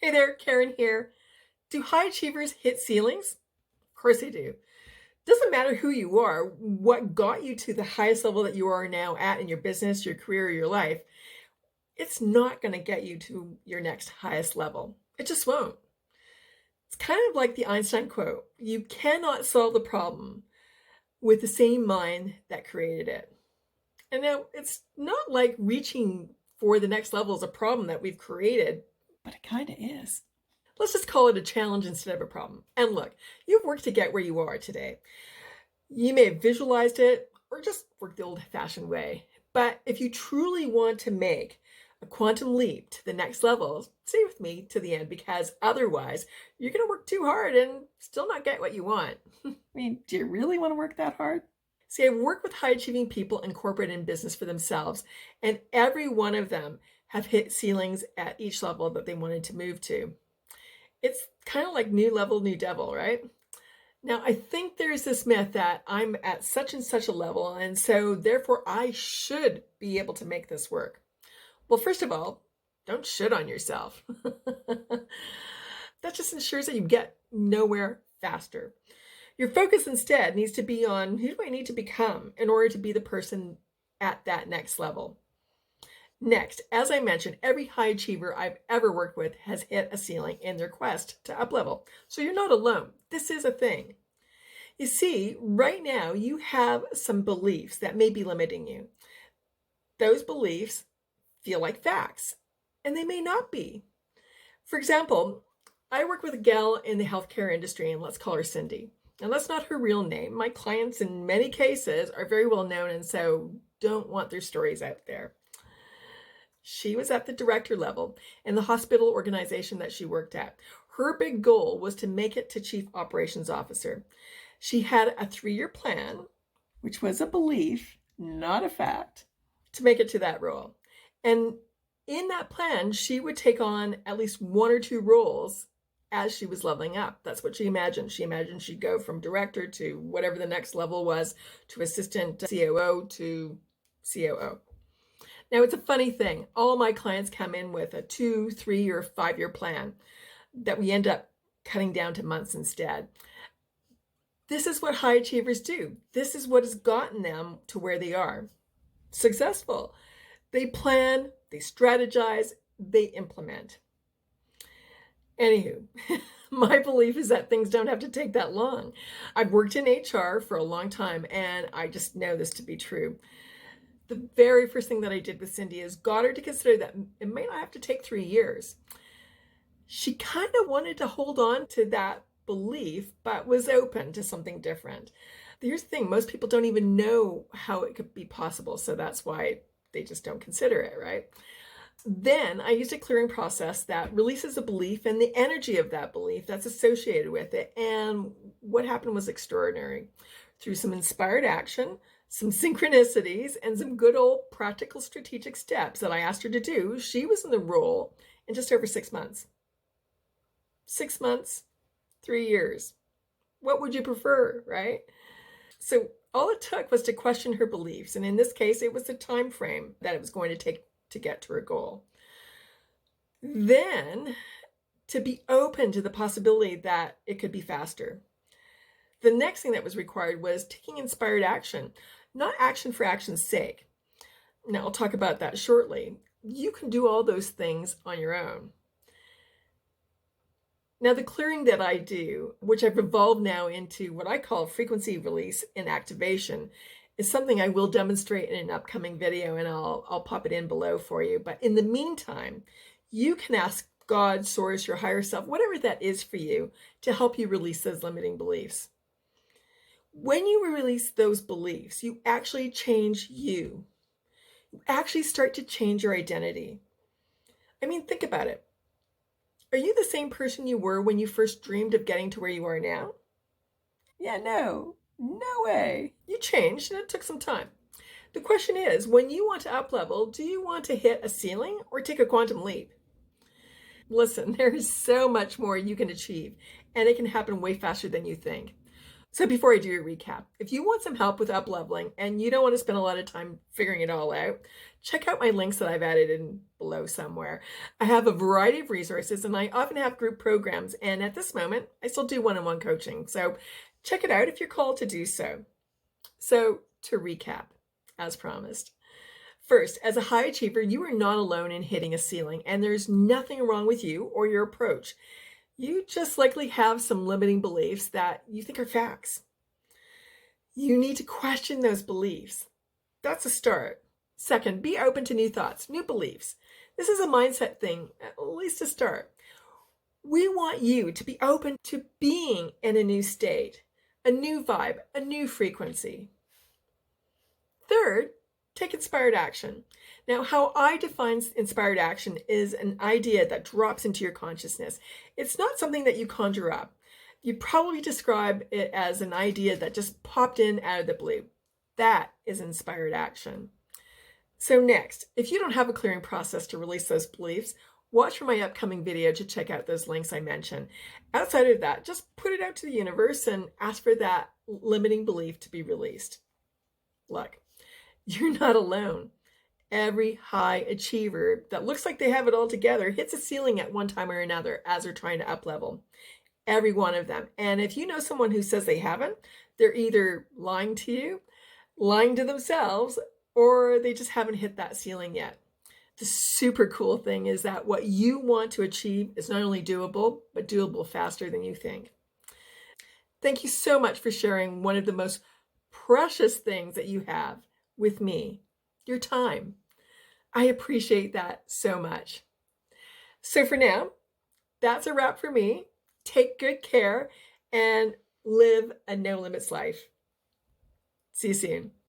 Hey there, Karen here. Do high achievers hit ceilings? Of course they do. Doesn't matter who you are, what got you to the highest level that you are now at in your business, your career, or your life, it's not going to get you to your next highest level. It just won't. It's kind of like the Einstein quote: you cannot solve the problem with the same mind that created it. And now it's not like reaching for the next level is a problem that we've created, but it kind of is. Let's just call it a challenge instead of a problem. And look, you've worked to get where you are today. You may have visualized it or just worked the old-fashioned way. But if you truly want to make a quantum leap to the next level, stay with me to the end, because otherwise you're going to work too hard and still not get what you want. I mean, do you really want to work that hard? See, I've worked with high-achieving people in corporate and business for themselves, and every one of them have hit ceilings at each level that they wanted to move to. It's kind of like new level, new devil, right? Now, I think there's this myth that I'm at such and such a level, and so therefore I should be able to make this work. Well, first of all, don't shit on yourself. That just ensures that you get nowhere faster. Your focus instead needs to be on, who do I need to become in order to be the person at that next level? Next, as I mentioned, every high achiever I've ever worked with has hit a ceiling in their quest to up-level. So you're not alone. This is a thing. You see, right now you have some beliefs that may be limiting you. Those beliefs feel like facts, and they may not be. For example, I work with a gal in the healthcare industry, and let's call her Cindy. And that's not her real name. My clients in many cases are very well known, and so don't want their stories out there. She was at the director level in the hospital organization that she worked at. Her big goal was to make it to chief operations officer. She had a 3-year plan, which was a belief, not a fact, to make it to that role. And in that plan, she would take on at least 1 or 2 roles as she was leveling up. That's what she imagined. She imagined she'd go from director to whatever the next level was, to assistant COO to COO. Now, it's a funny thing. All my clients come in with a 2, 3, or 5-year plan that we end up cutting down to months instead. This is what high achievers do. This is what has gotten them to where they are. Successful. They plan, they strategize, they implement. Anywho, my belief is that things don't have to take that long. I've worked in HR for a long time, and I just know this to be true. The very first thing that I did with Cindy is got her to consider that it may not have to take 3 years. She kind of wanted to hold on to that belief, but was open to something different. Here's the thing, most people don't even know how it could be possible, so that's why they just don't consider it, right? Then I used a clearing process that releases a belief and the energy of that belief that's associated with it. And what happened was extraordinary. Through some inspired action, some synchronicities, and some good old practical strategic steps that I asked her to do, she was in the role in just over 6 months. 6 months, 3 years. What would you prefer, right? So all it took was to question her beliefs. And in this case, it was the time frame that it was going to take to get to her goal. Then to be open to the possibility that it could be faster. The next thing that was required was taking inspired action, not action for action's sake. Now, I'll talk about that shortly. You can do all those things on your own. Now, the clearing that I do, which I've evolved now into what I call frequency release and activation, is something I will demonstrate in an upcoming video, and I'll pop it in below for you. But in the meantime, you can ask God, Source, your higher self, whatever that is for you, to help you release those limiting beliefs. When you release those beliefs, you actually change you. You actually start to change your identity. I mean, think about it. Are you the same person you were when you first dreamed of getting to where you are now? Yeah, no way. You changed, and it took some time. The question is, when you want to up-level, do you want to hit a ceiling or take a quantum leap? Listen, there is so much more you can achieve, and it can happen way faster than you think. So before I do a recap, if you want some help with up-leveling and you don't want to spend a lot of time figuring it all out, check out my links that I've added in below somewhere. I have a variety of resources and I often have group programs, and at this moment, I still do one-on-one coaching. So check it out if you're called to do so. So to recap, as promised. First, as a high achiever, you are not alone in hitting a ceiling, and there's nothing wrong with you or your approach. You just likely have some limiting beliefs that you think are facts. You need to question those beliefs. That's a start. Second, be open to new thoughts, new beliefs. This is a mindset thing, at least a start. We want you to be open to being in a new state, a new vibe, a new frequency. Third, take inspired action. Now, how I define inspired action is an idea that drops into your consciousness. It's not something that you conjure up. You'd probably describe it as an idea that just popped in out of the blue. That is inspired action. So next, if you don't have a clearing process to release those beliefs, watch for my upcoming video to check out those links I mentioned. Outside of that, just put it out to the universe and ask for that limiting belief to be released. Look, you're not alone. Every high achiever that looks like they have it all together hits a ceiling at one time or another as they're trying to up-level. Every one of them. And if you know someone who says they haven't, they're either lying to you, lying to themselves, or they just haven't hit that ceiling yet. The super cool thing is that what you want to achieve is not only doable, but doable faster than you think. Thank you so much for sharing one of the most precious things that you have with me, your time. I appreciate that so much. So for now, that's a wrap for me. Take good care and live a no limits life. See you soon.